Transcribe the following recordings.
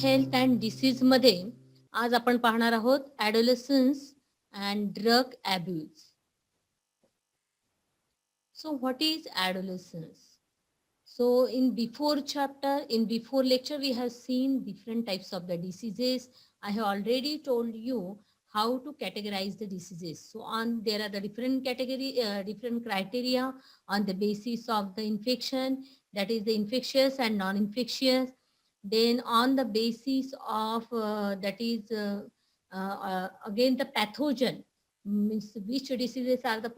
Health and disease मध्ये आज आपण पाहणार आहोत adolescence and drug abuse. So what is adolescence? So in before lecture we have seen different types of the diseases. I have already told you how to categorize the diseases. So there are the different different criteria on the basis of the infection, that is the infectious and non-infectious. Then on the basis of again the pathogen, means which diseases are the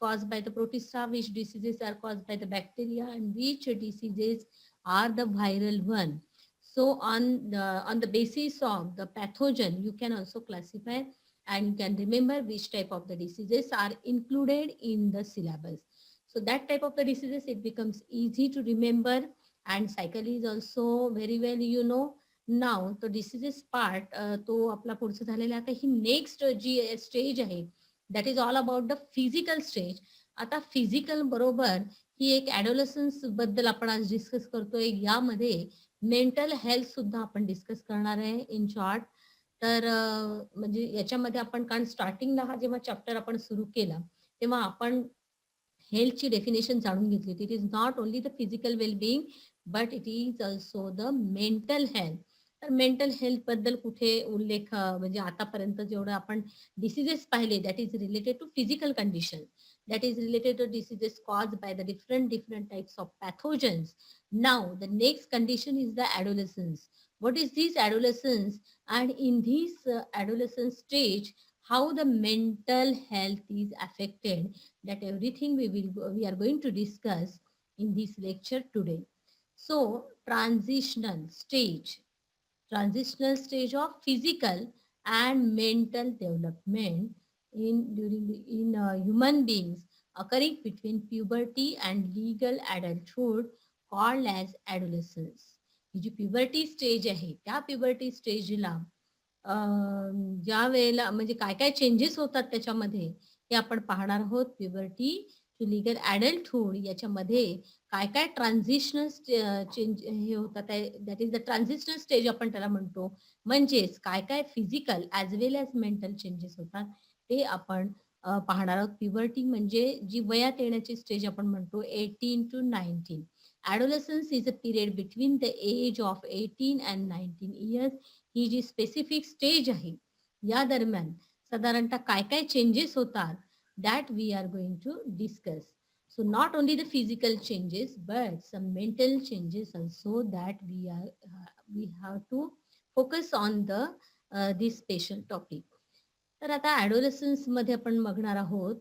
caused by the protista, which diseases are caused by the bacteria, and which diseases are the viral one. So on the basis of the pathogen, you can also classify and you can remember which type of the diseases are included in the syllabus. So that type of the diseases, it becomes easy to remember, and cycle is also very well नाव तो diseases part तो आपला पुढचं झालेला. आता ही next जी stage आहे that is all about the physical stage. आता physical बरोबर ही एक ॲडोलसन्स बद्दल आपण आज डिस्कस करतोय. यामध्ये मेंटल हेल्थ सुद्धा आपण डिस्कस करणार आहे इन शॉर्ट. तर म्हणजे याच्यामध्ये आपण, कारण स्टार्टिंगला हा जेव्हा चॅप्टर आपण सुरू केला तेव्हा आपण हेल्थची डेफिनेशन जाणून घेतली. It is not only the physical wellbeing but it is also the mental health. तर मेंटल हेल्थ बद्दल कुठे उल्लेख म्हणजे आतापर्यंत जेवढं आपण डिसीजेस पाहिले that is related to physical condition, that is related to diseases caused by the different types of pathogens. Now the next condition is the adolescence. What is this adolescence, and in this adolescent stage how the mental health is affected, that everything we are going to discuss in this lecture today. So transitional stage of physical and mental development in human beings occurring between puberty and legal adulthood called as adolescence. He G puberty stage आहे त्या puberty स्टेजला ज्या वेळेला म्हणजे काय काय changes होतात त्याच्यामध्ये हे आपण पाहणार आहोत. प्युबर्टी टू लिगल ॲडल्टहुड याच्यामध्ये काय काय ट्रान्झिशनल चेंज हे होतात, दॅट इज द ट्रान्झिशनल स्टेज आपण त्याला म्हणतो. म्हणजेच काय काय फिजिकल ॲज वेल ॲज मेंटल चेंजेस होतात ते आपण पाहणार आहोत. प्युबर्टी म्हणजे जी वयात येण्याची स्टेज आपण म्हणतो 18 to 19. Adolescence is a period between the age of 18 and 19 years. ही जी स्पेसिफिक स्टेज आहे या दरम्यान साधारणतः काय काय चेंजेस होतात that we are going to discuss. So not only the physical changes but some mental changes also that we have to focus on this special topic. तर आता ॲडोलेसन्स मध्ये आपण बघणार आहोत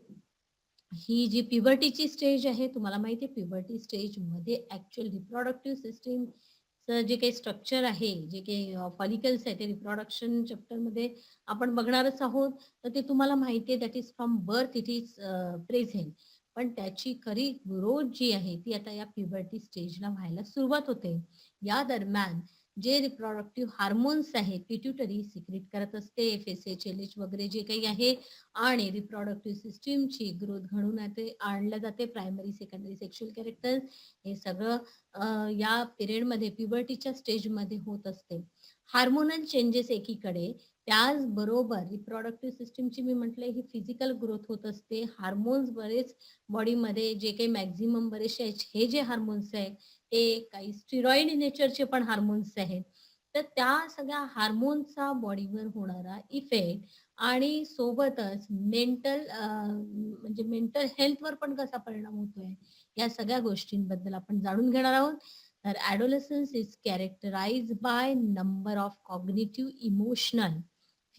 ही जी प्युबर्टीची स्टेज आहे. तुम्हाला माहिती आहे प्युबर्टी स्टेज मध्ये ऍक्च्युअल रिप्रोडक्टिव्ह सिस्टीम जे काही स्ट्रक्चर आहे, जे काही फॉलिकल्स आहे ते रिप्रोडक्शन चॅप्टर मध्ये आपण बघणारच आहोत. तर ते तुम्हाला माहिती आहे that is from birth it is present, पण त्याची खरी ग्रोथ जी आहे ती आता या प्युबर्टी स्टेजला व्हायला सुरुवात होते. या दरम्यान जे रिप्रोडक्टिव्ह हार्मोन्स आहेत पिट्युटरी सिक्रेट करत असते, FSH, LH वगैरे जे काही आहे, आणि रिप्रोडक्टिव्ह सिस्टीमची ग्रोथ घडून आणल्या जाते. प्रायमरी सेकंडरी सेक्शुअल कॅरेक्टर हे सगळं या पिरियडमध्ये प्युबर्टीच्या स्टेजमध्ये होत असते. हार्मोनल चेंजेस एकीकडे, त्याचबरोबर रिप्रोडक्टिव्ह सिस्टीमची मी म्हटलंय ही फिजिकल ग्रोथ होत असते. हार्मोन्स बरेच बॉडीमध्ये जे काही मॅक्झिमम बरेचसे हे जे हार्मोन्स आहेत ते काही स्टिरॉइड नेचरचे पण हार्मोन्स आहेत. तर त्या सगळ्या हार्मोन्सचा बॉडीवर होणारा इफेक्ट आणि सोबतच म्हणजे मेंटल हेल्थवर पण कसा परिणाम होतोय या सगळ्या गोष्टींबद्दल आपण जाणून घेणार आहोत. तर adolescence is characterise by number of cognitive, emotional,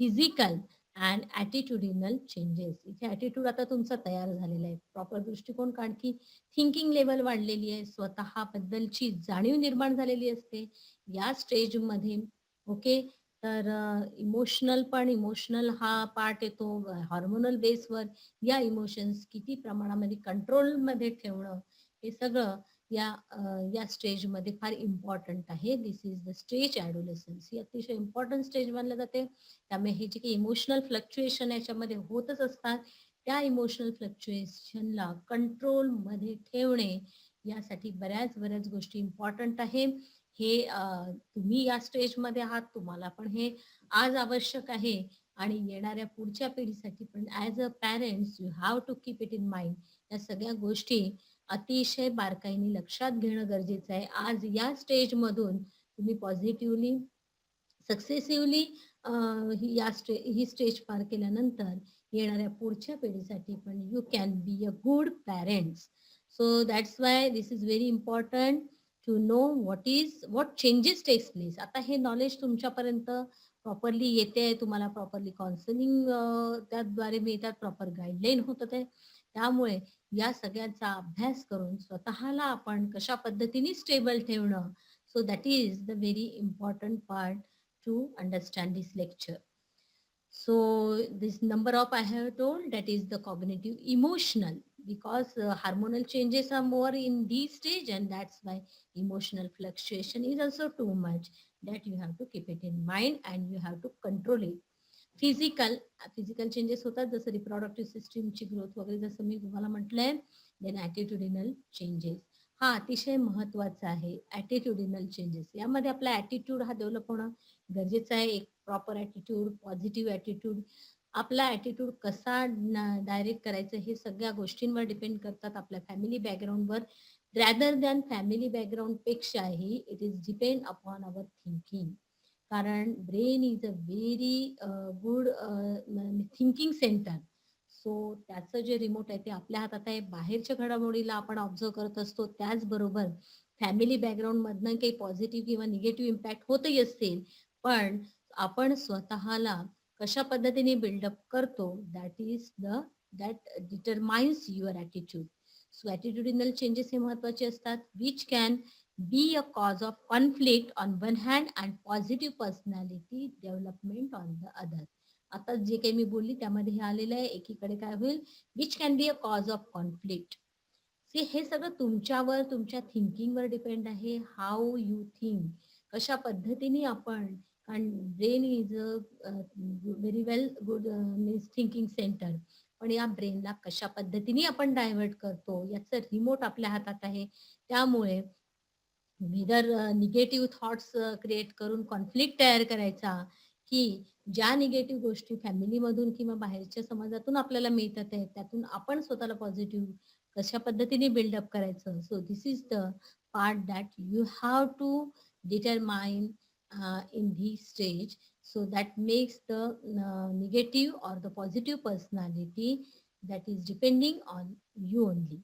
physical and attitudinal changes. इथे ॲटिट्यूड आता तुमचा तयार झालेला आहे, प्रॉपर दृष्टिकोन, कारण की थिंकिंग लेवल वाढलेली आहे, स्वतःबद्दलची जाणीव निर्माण झालेली असते या स्टेजमध्ये. ओके, तर इमोशनल हा पार्ट येतो हार्मोनल बेसवर. या इमोशन्स किती प्रमाणामध्ये कंट्रोलमध्ये ठेवणं हे सगळं या स्टेजमध्ये फार इम्पॉर्टंट आहे. दिस इज द स्टेज ॲडोलेसन्स. ही अतिशय इम्पॉर्टंट स्टेज मानलं जाते. त्यामुळे हे जे काही इमोशनल फ्लक्च्युएशन याच्यामध्ये होतच असतात, त्या इमोशनल फ्लक्च्युएशनला कंट्रोलमध्ये ठेवणे यासाठी बऱ्याच गोष्टी इम्पॉर्टंट आहे. हे तुम्ही या स्टेजमध्ये आहात, तुम्हाला पण हे आज आवश्यक आहे आणि येणाऱ्या पुढच्या पिढीसाठी पण as a parents you have to keep it in mind. या सगळ्या गोष्टी अतिशय बारकाईने लक्षात घेणं गरजेचं आहे. आज या स्टेजमधून तुम्ही पॉझिटिव्हली, सक्सेसिव्हली ही स्टेज पार केल्यानंतर येणाऱ्या पुढच्या पिढीसाठी पण you can be a good parents. So that's why this is very important to know what changes takes place. आता हे नॉलेज तुमच्यापर्यंत प्रॉपरली येते, तुम्हाला प्रॉपरली काउन्सिलिंग त्याद्वारे मिळतात, प्रॉपर गाईडलाईन होतं ते. त्यामुळे या सगळ्यांचा अभ्यास करून स्वतःला आपण कशा पद्धतीने स्टेबल ठेवणं, so that is the very important part to understand this lecture. So this number of I have told, that is the cognitive emotional, because hormonal changes are more in this stage, and that's why emotional fluctuation is also too much, that you have to keep it in mind and you have to control it. Physical changes होतात, जसं reproductive सिस्टीमची growth वगैरे, जसं मी तुम्हाला म्हटलंय. Then ॲटिट्युडिनल changes, हा अतिशय महत्वाचा आहे. ॲटिट्युडिनल चेंजेस, यामध्ये आपला ॲटिट्यूड हा डेव्हलप होणं गरजेचं आहे. एक प्रॉपर ॲटिट्यूड, पॉझिटिव्ह ॲटिट्यूड. आपला ॲटिट्यूड कसा डायरेक्ट करायचं हे सगळ्या गोष्टींवर डिपेंड करतात, आपल्या फॅमिली बॅकग्राऊंडवर. रॅदर दॅन फॅमिली बॅकग्राऊंडपेक्षाही it is depend upon our thinking. कारण brain is a very good thinking centre. So त्याचं जे रिमोट आहे ते आपल्या हातात आहे. बाहेरच्या घडामोडीला आपण ऑब्झर्व करत असतो, त्याचबरोबर फॅमिली बॅकग्राऊंडमधनं काही पॉझिटिव्ह किंवा निगेटिव्ह इम्पॅक्ट होतही असतील, पण आपण स्वतःला कशा पद्धतीने बिल्डअप करतो, that determines your attitude. So attitudinal changes हे महत्वाचे असतात, which can be a cause of conflict on one hand and positive personality development on the other. आता जे काही मी बोलली त्यामध्ये हे आलेलं आहे. एकीकडे काय होईल, which can be a cause of conflict. हे सगळं तुमच्यावर, तुमच्या थिंकिंगवर डिपेंड आहे. हाऊ यू थिंक, कशा पद्धतीने आपण, कारण brain is a very well good means thinking centre. पण या ब्रेनला कशा पद्धतीने आपण डायव्हर्ट करतो याचं रिमोट आपल्या हातात आहे. त्यामुळे व्हेदर निगेटिव्ह थॉट्स क्रिएट करून कॉन्फ्लिक्ट तयार करायचा, की ज्या निगेटिव्ह गोष्टी फॅमिलीमधून किंवा बाहेरच्या समाजातून आपल्याला मिळतात आहेत, त्यातून आपण स्वतःला पॉझिटिव्ह कशा पद्धतीने बिल्डअप करायचं. So this is the part that you have to determine in this stage. So that makes the negative or the positive personality, that is depending on you only.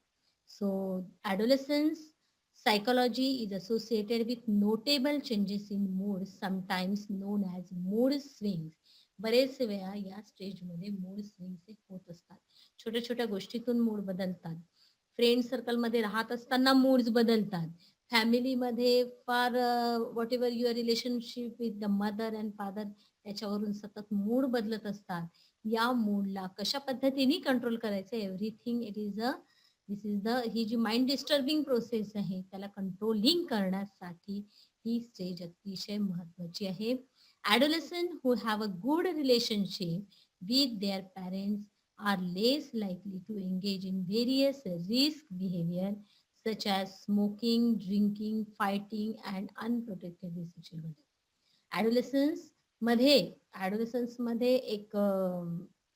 So adolescence psychology is associated with notable changes in mood, sometimes known as mood swings. बरेच वेळा या स्टेजमध्ये mood swings हे होत असतात. छोट्या छोट्या गोष्टीतून मूड बदलतात. फ्रेंड सर्कलमध्ये राहत असताना मूड्स बदलतात. फॅमिलीमध्ये फार what ever your relationship with the mother and father, त्याच्यावरून सतत मूड बदलत असतात. या मूडला कशा पद्धतीने कंट्रोल करायचं, everything it is a this is the, ही जी माइंड डिस्टर्बिंग प्रोसेस आहे त्याला कंट्रोलिंग करण्यासाठी ही स्टेज अतिशय महत्वाची आहे. Adolescents who have a good relationship with their parents are less likely to engage in various risk behavior such as smoking, drinking, fighting, and unprotected decision. ॲडोलेसन्स मध्ये ॲडोलेसन्स मध्ये एक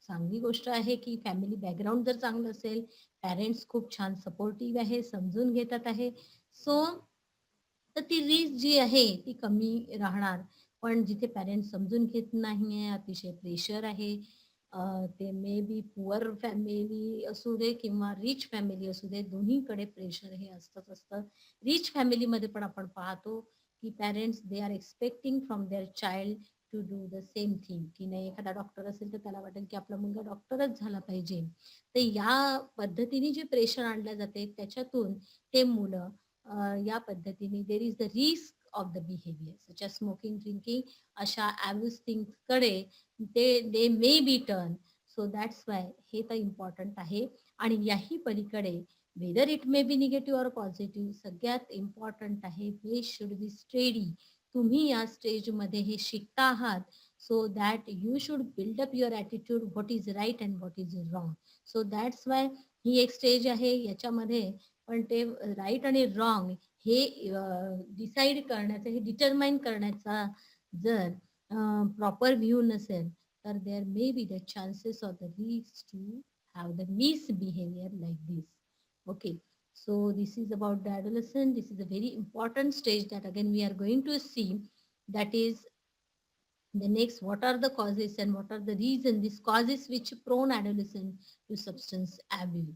चांगली गोष्ट आहे की फॅमिली बॅकग्राऊंड जर चांगलं असेल, पॅरेंट्स खूप छान सपोर्टिव्ह आहे, समजून घेतात आहे, सो तर ती रिस्क जी आहे ती कमी राहणार. पण जिथे पॅरेंट्स समजून घेत नाहीये, अतिशय प्रेशर आहे, ते मे बी पुअर फॅमिली असू दे किंवा रिच फॅमिली असू दे, दोन्हीकडे प्रेशर हे असतंच असतं. रिच फॅमिलीमध्ये पण आपण पाहतो की parents they are expecting from their child to do the same thing. की नाही, एखादा डॉक्टर असेल तर त्याला वाटेल की आपला मुलगा डॉक्टरच झाला पाहिजे. तर या पद्धतीने जे प्रेशर आणल्या जाते त्याच्यातून ते मुलं या पद्धतीने there is the risk of the behaviour such as smoking, drinking, अशा ॲब्यूज थिंग्सकडे they may be turn. So that's why हे तर इम्पॉर्टंट आहे. आणि याही पलीकडे whether it may be negative or positive, सगळ्यात इम्पॉर्टंट आहे वे शुड बी स्टेडी. तुम्ही या स्टेजमध्ये हे शिकता आहात, so that you should build up your attitude, what is right and what is wrong. So that's why ही एक स्टेज आहे. याच्यामध्ये पण ते राईट आणि रॉंग हे डिसाईड करण्याचा, हे डिटरमाइन करण्याचा जर प्रॉपर व्ह्यू नसेल, तर there may be the chances of the risk to have the misbehavior like this. Okay, so this is about the adolescent. This is a very important stage that again we are going to see. That is the next, what are the causes and what are the reasons, these causes which prone adolescent to substance abuse.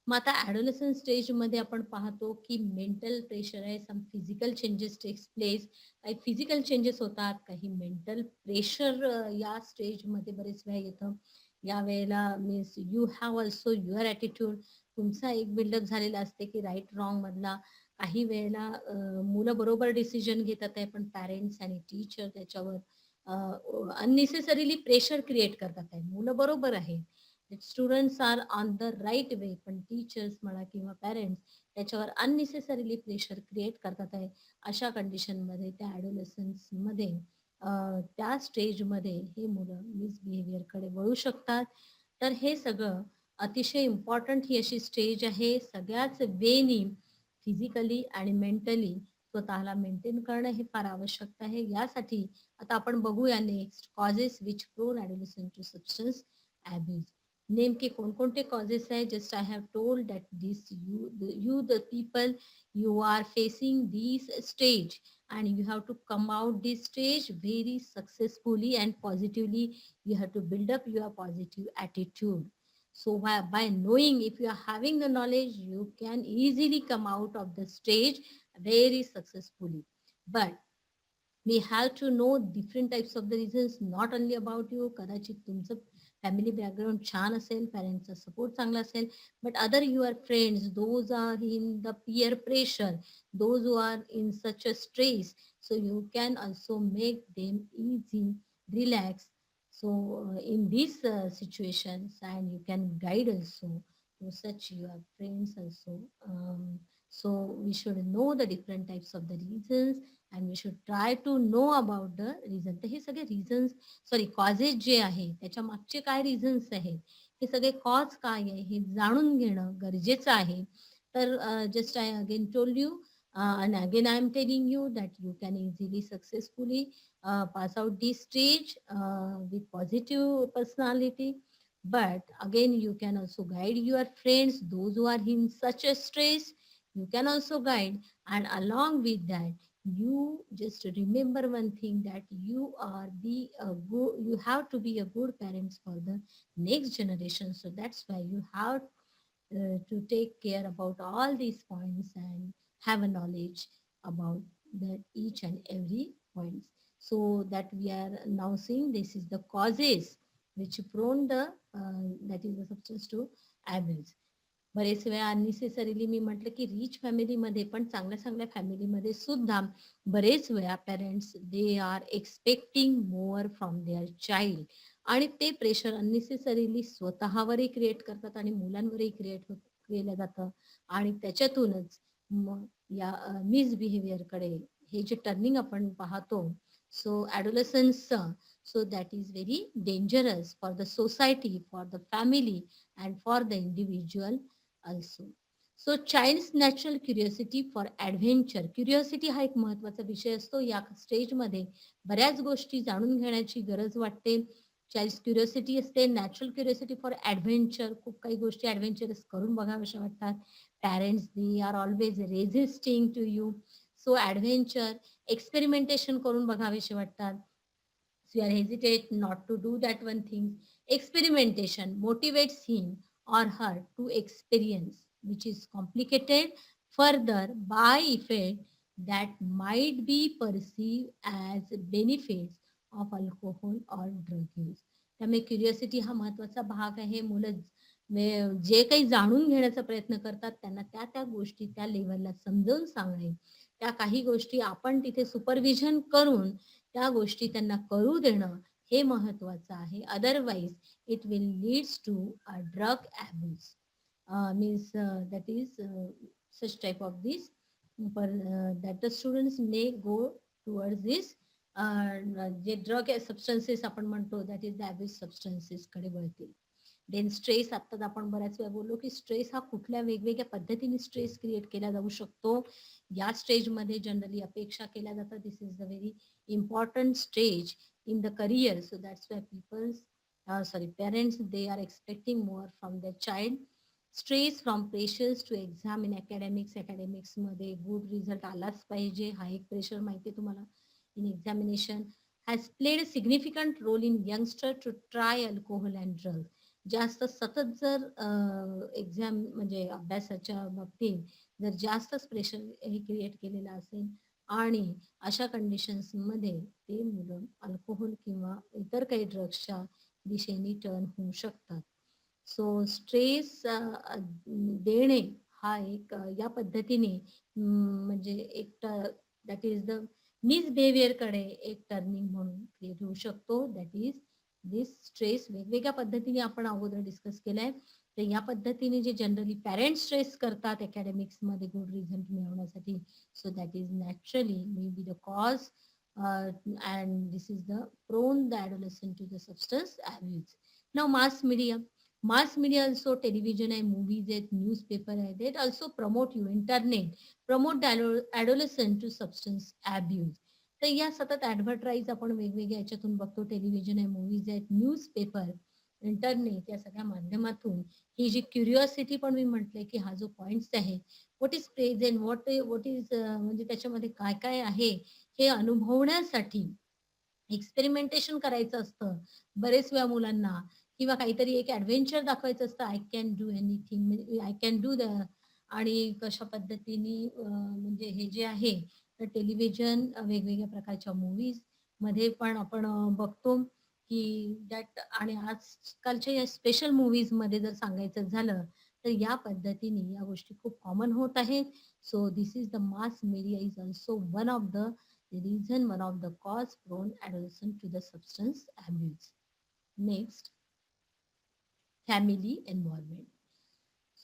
मग आता ॲडोलेसन्स स्टेजमध्ये आपण पाहतो की mental pressure आहे, some physical changes takes place, काही physical changes होतात, काही मेंटल प्रेशर या स्टेजमध्ये बरेच वेळा येतं. या वेळेला means you have also your attitude, तुमचा एक बिल्डअप झालेला असते की राईट रॉंग मधला. काही वेळेला मुलं बरोबर डिसिजन घेतात आहे, पण पॅरेंट्स आणि टीचर त्याच्यावर अननेसेसरीली प्रेशर क्रिएट करतात आहे. मुलं बरोबर आहे, students are on the right way, पण टीचर्स म्हणा किंवा पॅरेंट्स त्याच्यावर अननेसेसरीली प्रेशर क्रिएट करतात आहे. अशा कंडिशनमध्ये त्या ॲडोलेसन्समध्ये त्या स्टेजमध्ये हे मुलं मिसबिहेवियरकडे वळू शकतात. तर हे सगळं अतिशय इम्पॉर्टंट ही अशी स्टेज आहे. सगळ्याच वेनी फिजिकली आणि मेंटली स्वतःला मेंटेन करणं हे फार आवश्यक आहे. यासाठी आता आपण बघूया next causes which prone adolescent to substance abuse. नेमके कोणकोणते कॉजेस आहे. Just I have told that this you the people you are facing this stage and you have to come out this stage very successfully and positively. You have to build up your positive attitude. So by knowing, if you are having the knowledge, you can easily come out of the stage very successfully. But we have to know different types of the reasons, not only about you. कदाचित तुमचं family background छान असेल, पॅरेंट्सचा support चांगला असेल, but other your friends those are in the peer pressure, those who are in such a stress, so you can also make them easy, relax. So in these situations, and you can guide also to such your friends also. So we should know the different types of the reasons, and we should try to know about the reason. तर हे सगळे reasons, sorry causes जे आहे त्याच्या मागचे काय reasons आहेत, हे सगळे कॉज काय आहे हे जाणून घेणं गरजेचं आहे. तर just I again told you and again I am telling you that you can easily successfully pass out this stage with positive personality. But again you can also guide your friends, those who are in such a stress, you can also guide. And along with that, you just remember one thing, that you are the good, you have to be a good parents for the next generation. So that's why you have to take care about all these points and have a knowledge about that each and every points. So that we are now seeing, this is the causes which prone the that is the substance to abuse. बरेच वेळा unnecessarily मी म्हटलं की rich फॅमिलीमध्ये पण, चांगल्या चांगल्या फॅमिलीमध्ये सुद्धा बरेच वेळा parents they are expecting more from their child, आणि ते प्रेशर अननेसेसरीली स्वतःवरही क्रिएट करतात आणि मुलांवरही क्रिएट केलं जातं. आणि त्याच्यातूनच मग या मिसबिहेवियरकडे हे जे टर्निंग आपण पाहतो. सो ॲडोलेसन्सचं, so that is very dangerous for the society, for the family, and for the individual also. So child's natural curiosity for adventure. Curiosity हा एक महत्वाचा विषय असतो. या स्टेजमध्ये बऱ्याच गोष्टी जाणून घेण्याची गरज वाटते. चाइल्ड्स क्युरिओसिटी असते, नॅचरल क्युरिओसिटी फॉर ॲडव्हेंचर. खूप काही गोष्टी ॲडव्हेंचरस करून बघाव्याशा वाटतात. Parents they are always resisting to you. So adventure, experimentation करून बघावेसे वाटतात. So you are hesitate not to do that one thing. Experimentation motivates him or her to experience, which is complicated further by effect that might be perceived as benefits of alcohol or drug use. त्यामुळे curiosity हा महत्वाचा भाग आहे. मुलं जे काही जाणून घेण्याचा प्रयत्न करतात, त्यांना त्या त्या गोष्टी त्या लेवलला समजावून सांगणे, त्या काही गोष्टी आपण तिथे सुपरविजन करून त्या गोष्टी त्यांना करू देणं हे महत्वाचं आहे. Otherwise it will leads to a drug abuse, means that is such type of this that the students may go towards this जे ड्रग सबस्टन्सेस आपण म्हणतो, that is the abuse substances कडे वळतील. देन स्ट्रेस, आत्ताच आपण बऱ्याच वेळा बोललो की स्ट्रेस हा कुठल्या वेगवेगळ्या पद्धतीने स्ट्रेस क्रिएट केला जाऊ शकतो. या स्टेजमध्ये जनरली अपेक्षा केल्या जातात. This is the very important stage in the career. So that's why peoples parents they are expecting more from the child. Stress from pressures to exam in अकॅडमिक्समध्ये गुड रिझल्ट आलाच पाहिजे, हा एक प्रेशर माहिती आहे तुम्हाला in examination. Has played a significant role in youngster to try alcohol and drugs. जास्त सतत जर एक्झाम म्हणजे अभ्यासाच्या बाबतीत जर जास्तच प्रेशर हे क्रिएट केलेलं असेल आणि अशा कंडिशन्समध्ये ते मुलं अल्कोहोल किंवा इतर काही ड्रग्सच्या दिशेने टर्न होऊ शकतात. सो स्ट्रेस देणे हा एक या पद्धतीने म्हणजे एक दॅट इज द मिसबिहेवियरकडे एक टर्निंग म्हणून क्रिएट होऊ शकतो. दॅट इज दिस स्ट्रेस वेगवेगळ्या पद्धतीने आपण अगोदर डिस्कस केलंय. तर या पद्धतीने जे जनरली पॅरेंट्स स्ट्रेस करतात अकॅडमिक्समध्ये गुड रिझल्ट मिळवण्यासाठी, so that is naturally may be the cause and this is the prone the adolescent to the substance abuse. नाव mass media also television and movies आहेत, newspaper आहेत, they also promote you internet, promote the adolescent to substance abuse. तर या सतत advertise आपण वेगवेगळ्या याच्यातून बघतो. टेलिव्हिजन आहे, मूवीज आहेत, न्यूजपेपर, इंटरनेट या सगळ्या माध्यमातून ही जी क्युरिओसिटी पण मी म्हटलंय की हा जो पॉइंट्स आहे, what is present, what is म्हणजे त्याच्यामध्ये काय काय आहे हे अनुभवण्यासाठी एक्सपेरिमेंटेशन करायचं असतं बरेच वेळा मुलांना, किंवा काहीतरी एक ॲडव्हेंचर दाखवायचं असतं. आय कॅन डू एनिथिंग, म्हणजे आय कॅन डू द. आणि कशा पद्धतीने म्हणजे हे जे आहे तर टेलिव्हिजन वेगवेगळ्या प्रकारच्या मूव्हीजमध्ये पण आपण बघतो की दॅट. आणि आजकालच्या या स्पेशल मूव्हीजमध्ये जर सांगायचं झालं तर या पद्धतीने या गोष्टी खूप कॉमन होत आहेत. So this is the mass media is also one of the reason, one of the cause prone adolescent to the substance abuse. Next, family involvement.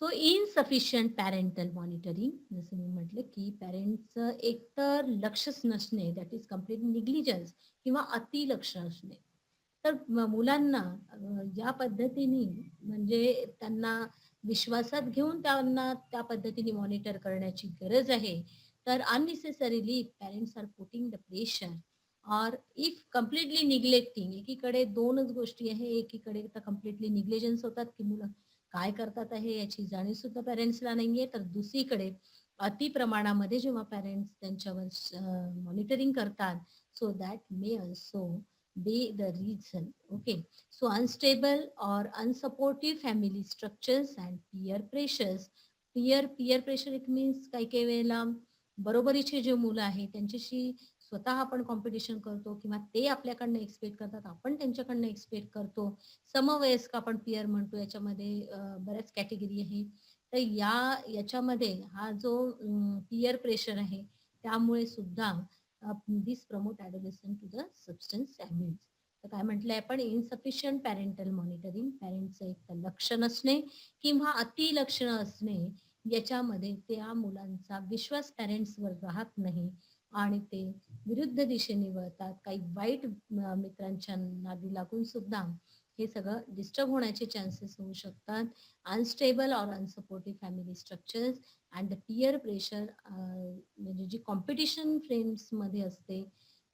So insufficient parental monitoring, जसं मी म्हटलं की पॅरेंट्सचं एकतर लक्षच नसणे, दॅट इज कम्प्लीट निग्लिजन्स किंवा अति लक्ष असणे. तर मुलांना ज्या पद्धतीने म्हणजे त्यांना विश्वासात घेऊन त्यांना त्या पद्धतीने मॉनिटर करण्याची गरज आहे, तर unnecessarily parents are putting the pressure or if completely neglecting. एकीकडे दोनच गोष्टी आहे, एकीकडे तर कम्प्लिटली निग्लिजन्स होतात की मुलं काय करतात आहे याची जाणीव सुद्धा पॅरेंट्सला नाहीये, तर दुसरीकडे अति प्रमाणामध्ये जेव्हा पॅरेंट्स त्यांच्यावर मॉनिटरिंग करतात, so that may also be the reason. Okay. So unstable और unsupportive family structures and peer pressures. Peer pressure it means काही काही वेळेला बरोबरीचे जे मुलं आहेत त्यांच्याशी स्वतः आपण कॉम्पिटिशन करतो किंवा ते आपल्याकडनं एक्सपेक्ट करतात, आपण त्यांच्याकडनं एक्सपेक्ट करतो. समवयस्क आपण पियर म्हणतो, याच्यामध्ये बऱ्याच कॅटेगरी आहे. तर याच्यामध्ये हा जो पियर प्रेशर आहे त्यामुळे सुद्धा this promote adolescent to the substance abuse. तर काय म्हटलंय आपण, इनसफिशियंट पॅरेंटल मॉनिटरिंग, पॅरेंटचं एक तर लक्ष नसणे किंवा अति लक्ष असणे, याच्यामध्ये त्या मुलांचा विश्वास पॅरेंट्सवर राहत नाही आणि ते विरुद्ध दिशेने वळतात. काही वाईट मित्रांच्या नादी लागून सुद्धा हे सगळं डिस्टर्ब होण्याचे चान्सेस होऊ शकतात. Unstable or unsupportive family structures and the peer pressure, म्हणजे जी कॉम्पिटिशन फ्रेंड्समध्ये असते,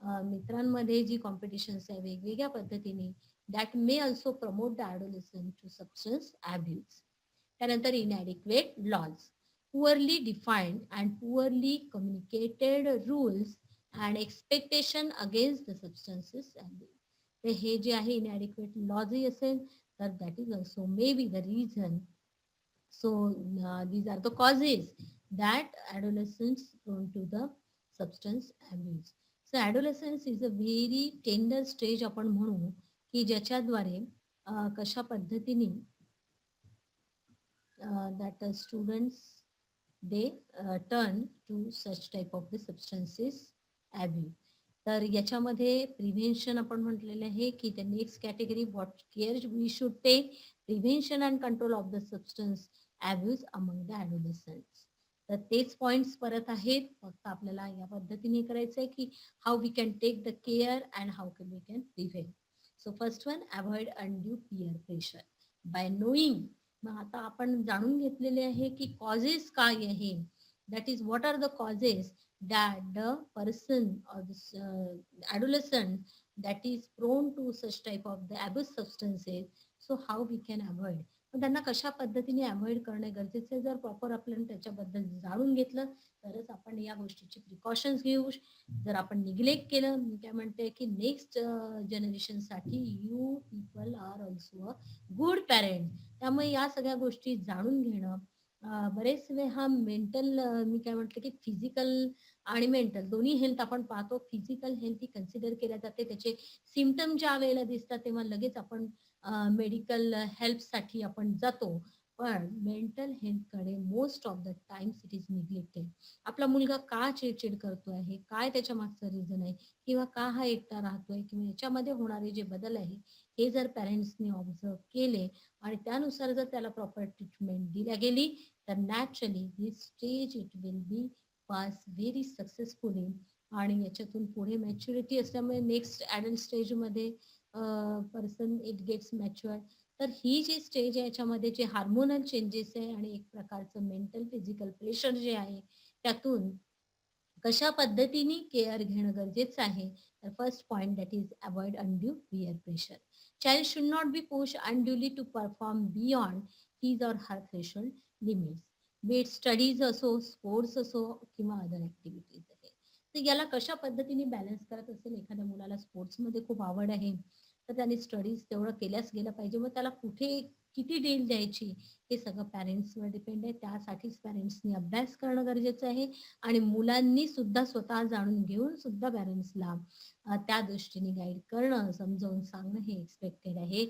मित्रांमध्ये जी कॉम्पिटिशन्स आहे वेगवेगळ्या पद्धतीने, that may also promote the adolescent to substance abuse. त्यानंतर inadequate laws, poorly defined and poorly communicated rules and expectation against the substances abuse. तर हे जे आहे इनॅडिक्वेट लॉजही असेल तर that is also may be the reason. So these are the causes that adolescents prone to the substance abuse. So adolescence is a very tender stage आपण म्हणू की ज्याच्याद्वारे कशा पद्धतीने that students they turn to such type of the substances abuse. तर याच्यामध्ये prevention आपण म्हटलेलं आहे की the next category, what care we should take, prevention and control of the substance abuse among the adolescents. तर तेच पॉइंट्स परत आहेत, फक्त आपल्याला या पद्धतीने करायचं आहे की how we can take the care and how we can prevent. So first one, avoid undue peer pressure. By knowing. मग आता आपण जाणून घेतलेले आहे की कॉजेस काय आहे. That is what are the causes that the person or the adolescent that is prone to such type of the abuse substances, so how we can avoid. मग त्यांना कशा पद्धतीने अवॉइड करणे गरजेचे आहे. जर प्रॉपर आपल्याला त्याच्याबद्दल जाणून घेतलं तरच आपण या गोष्टीची प्रिकॉशन्स घेऊ. जर आपण निग्लेक्ट केलं, मी काय म्हणते की नेक्स्ट जनरेशनसाठी you people are also a good parent. त्यामुळे या सगळ्या गोष्टी जाणून घेणं बरेच वेळ हा मेंटल, मी काय म्हटलं की फिजिकल आणि मेंटल दोन्ही हेल्थ आपण पाहतो. फिजिकल हेल्थ ही कन्सिडर केल्या जाते. त्याचे सिम्पटम ज्या वेळेला दिसतात तेव्हा लगेच आपण मेडिकल हेल्पसाठी आपण जातो. पण मेंटल हेल्थकडे most of the times it is neglected. आपला मुलगा का चिडचिड करतो आहे, काय त्याच्या मागचं रिझन आहे, किंवा का हा एकटा राहतोय, किंवा याच्यामध्ये होणारे जे बदल आहे हे जर पॅरेंट्सनी ऑब्झर्व केले आणि त्यानुसार जर त्याला प्रॉपर ट्रीटमेंट दिल्या गेली तर naturally this stage it will be pass very successfully. आणि याच्यातून पुढे मॅच्युरिटी असल्यामुळे नेक्स्ट ॲडल्ट स्टेजमध्ये पर्सन इट गेट्स मॅच्युअर. तर ही जी स्टेज आहे याच्यामध्ये जे हार्मोनल चेंजेस आहे आणि एक प्रकारचं मेंटल फिजिकल प्रेशर जे आहे त्यातून कशा पद्धतीने केअर घेणं गरजेचं आहे. तर first point that is avoid undue peer pressure. Child should not be push unduly to perform beyond his और हर थ्रेशोल्ड लिमिट्स. बी स्टडीज असो, स्पोर्ट्स असो किंवा अदर ऍक्टिव्हिटीज आहे. तर याला कशा पद्धतीने बॅलन्स करत असेल. एखाद्या मुलाला स्पोर्ट्समध्ये खूप आवड आहे तर त्याने स्टडीज तेवढं केल्याच गेलं पाहिजे. मग त्याला कुठे किती डील द्यायची हे सगळं पॅरेंट्सवर डिपेंड आहे. त्यासाठीच पॅरेंट्सनी अभ्यास करणं गरजेचं आहे आणि मुलांनी सुद्धा स्वतः जाणून घेऊन सुद्धा पॅरेंट्सला त्या दृष्टीने गाईड करणं, समजावून सांगणं हे एक्सपेक्टेड आहे.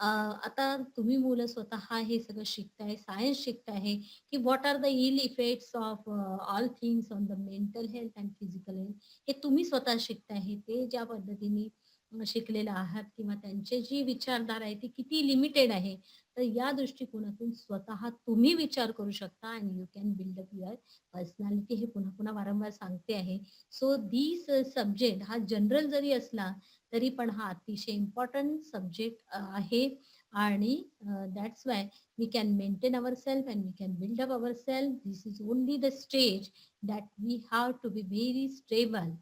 आता तुम्ही मुलं स्वतः हे सगळं शिकताय, सायन्स शिकताय की what are the ill effects of all things on the mental health and physical health, हे तुम्ही स्वतः शिकताय. ते ज्या पद्धतीने शिकलेला आहात किंवा त्यांची जी विचारधारा आहे ती किती लिमिटेड आहे. तर या दृष्टिकोनातून स्वतः तुम्ही विचार करू शकता and you can build up your personality. हे पुन्हा पुन्हा वारंवार सांगते आहे. सो दिस सब्जेक्ट हा जनरल जरी असला तरी पण हा अतिशय इम्पॉर्टंट सब्जेक्ट आहे. आणि that's why we can maintain our self and we can build up our self. This is only the stage that we have to be very stable.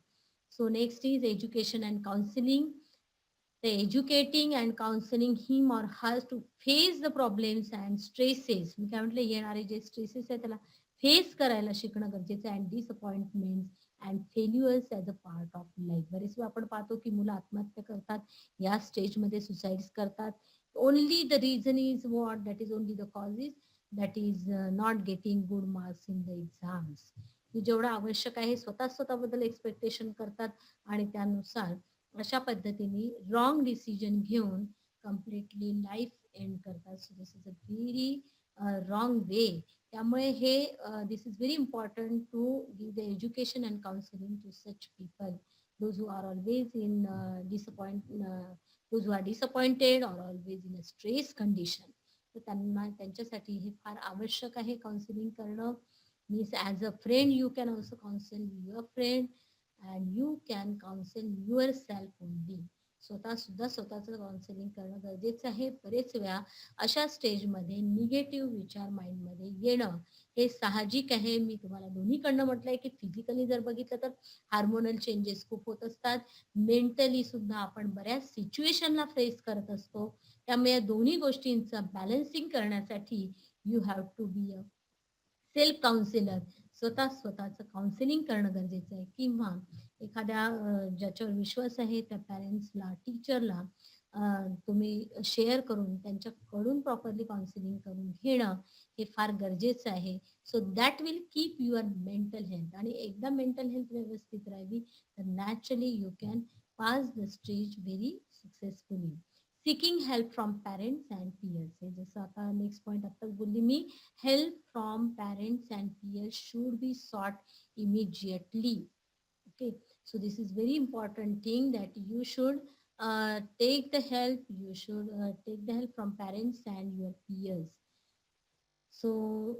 So next is education and counseling. The educating and counseling him or her to face the problems and stresses. मी काय म्हटलं, येणारे जे stresses आहे त्याला face करायला शिकणं गरजेचं आहे. And disappointment and failures as a part of life. बरेच वेळा आपण पाहतो की मुलं आत्महत्या करतात, या स्टेजमध्ये सुसाइड्स करतात. Only the reason is what, that is only the cause is that is not getting good marks in the exams. जेवढं आवश्यक आहे स्वतः स्वतःबद्दल एक्सपेक्टेशन करतात आणि त्यानुसार अशा पद्धतीने रॉंग डिसिजन घेऊन कम्प्लिटली लाईफ एंड करतात. So this is a very wrong way. त्यामुळे हे this is very important to give the education and counselling to such people those who are always in those who are disappointed और always in a stress condition. तर त्यांना त्यांच्यासाठी हे फार आवश्यक आहे काउन्सिलिंग करणं. Means as a friend you can also counsel your friend and you can counsel yourself only. स्वतः सुद्धा स्वतःचं काउन्सिलिंग करणं गरजेचं आहे. बरेच वेळा अशा स्टेजमध्ये निगेटिव्ह विचार माइंडमध्ये येणं हे साहजिक आहे. मी तुम्हाला दोन्हीकडनं म्हटलंय की फिजिकली जर बघितलं तर हार्मोनल चेंजेस खूप होत असतात. मेंटली सुद्धा आपण बऱ्याच सिच्युएशनला फेस करत असतो. त्यामुळे दोन्ही गोष्टींचं बॅलन्सिंग करण्यासाठी you have to be a self counsellor. स्वतः स्वतःचं काउन्सिलिंग करणं गरजेचं आहे. किंवा एखाद्या ज्याच्यावर विश्वास आहे त्या पॅरेंट्सला, टीचरला तुम्ही शेअर करून त्यांच्याकडून प्रॉपरली काउन्सिलिंग करून घेणं हे फार गरजेचं आहे. So that will keep your mental health. आणि एकदा मेंटल हेल्थ व्यवस्थित राहिली तर naturally you can pass the stage very successfully. Seeking help from parents and peers. हे जसं आता नेक्स्ट पॉईंट आत्ताच बोलली मी, help from parents and peers should be sought immediately. Okay, so this is very important thing that you should take the help. You should take the help from parents and your peers. So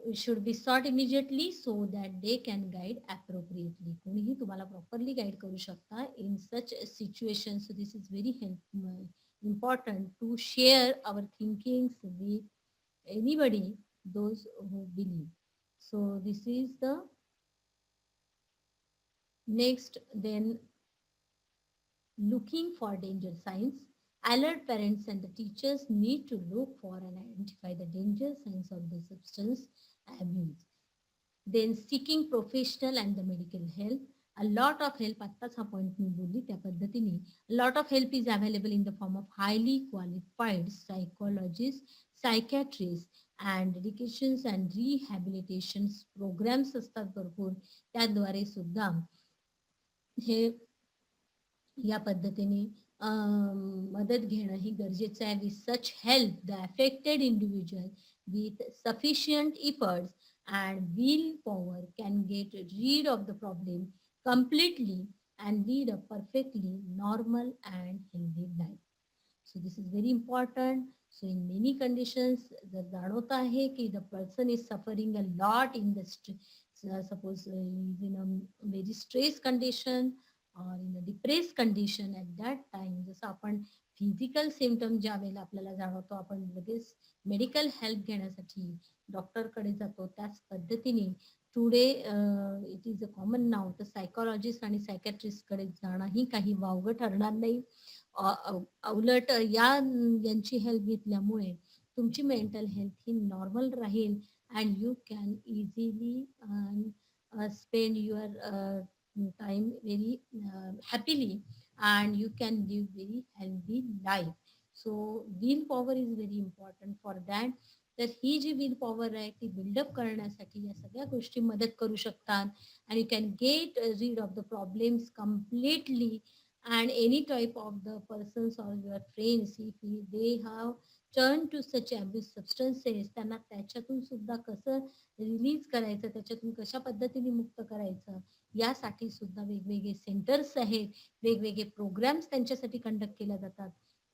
it should be sought immediately so that they can guide appropriately. कोणीही तुम्हाला properly guide करू शकता in such a situation. So this is very help, important to share our thinkings with anybody, those who believe. So this is the next. Then looking for danger signs. Alert parents and the teachers need to look for and identify the danger signs of the substance abuse. Then seeking professional and the medical help. A lot of help, आत्ताच हा point मी बोलली त्या पद्धतीने, lot of help is available in the form of highly qualified psychologists, psychiatrists and dedications and rehabilitation programs असतात भरपूर, त्याद्वारे सुद्धा हे या पद्धतीने मदत घेणं ही गरजेचं आहे. With such help the affected individual with sufficient efforts and willpower can get rid of the problem completely and lead a perfectly normal and healthy life. So this is very important. So in many conditions, the जाणवत आहे की the person is suffering a lot in the suppose is in a very stress condition or in a depressed condition at that time. जसं आपण physical symptom ज्या वेळेला आपल्याला जाणवतो आपण लगेच मेडिकल हेल्प घेण्यासाठी डॉक्टरकडे जातो, त्याच पद्धतीने today it is a common नाव तर सायकॉलॉजिस्ट आणि सायकॅट्रिस्टकडे जाणंही काही वावगं ठरणार नाही. उलट यांची हेल्प घेतल्यामुळे तुमची मेंटल हेल्थ ही नॉर्मल राहील and you can easily spend your time very happily and you can live very healthy life. So willpower is very important for that. तर ही जी विल पॉवर आहे ती बिल्डअप करण्यासाठी या सगळ्या गोष्टी मदत करू शकतात and you can get rid of the problems completely and any type of the persons or your friends if they have turned to such abuse substances त्यांना त्याच्यातून सुद्धा कसं रिलीज करायचं, त्याच्यातून कशा पद्धतीने मुक्त करायचं यासाठी सुद्धा वेगवेगळे सेंटर्स आहेत, वेगवेगळे प्रोग्राम्स त्यांच्यासाठी कंडक्ट केल्या जातात.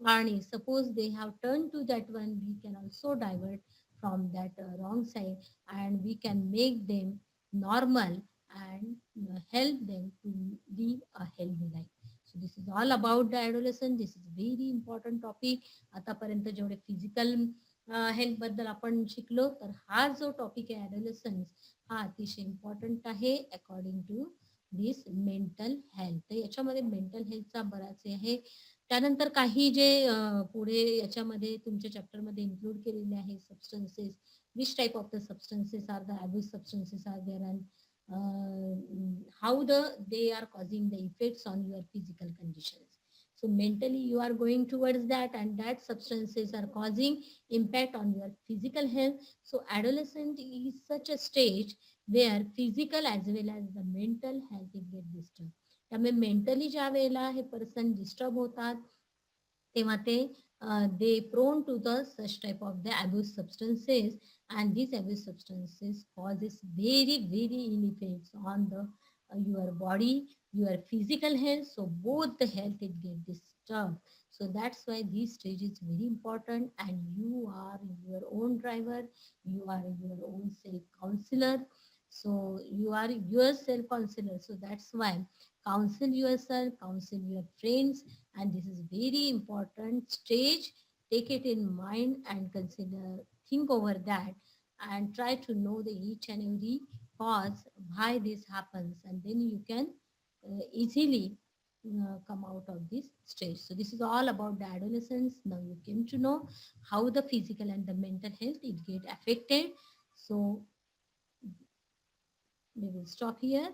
आणि suppose they have turn to that one, we can also divert from that wrong side and we can make them normal and help them to live a healthy life. So this is all about the adolescence. This is very important topic. आतापर्यंत जेवढे physical health बद्दल आपण शिकलो तर हा जो topic आहे ॲडोलेसन्स हा अतिशय इम्पॉर्टंट आहे according to this mental health. तर याच्यामध्ये मेंटल हेल्थचा बराच आहे. त्यानंतर काही जे पुढे याच्यामध्ये तुमच्या चॅप्टरमध्ये इन्क्लूड केलेले आहे substances, which type of the substances are the abuse substances are there and how they are causing the effects on your physical conditions. So mentally you are going towards that and that substances are causing impact on your physical health. So adolescent is such a stage where physical as well as the mental health it get disturbed. त्यामुळे mentally ज्या वेळेला हे person disturb होतात तेव्हा ते they prone to the such type of the abuse substances and these abuse substances causes very ill effects on the your body, your physical health. So both the health it get disturbed. So that's why this stage is very important and you are your own driver, you are your own self counselor. So you are your self counselor. So that's why counsel yourself, counsel your friends, and this is very important stage. Take it in mind and consider, think over that and try to know the each and every cause why this happens and then you can easily come out of this stage. So this is all about the adolescence. Now you came to know how the physical and the mental health it get affected. So we will stop here.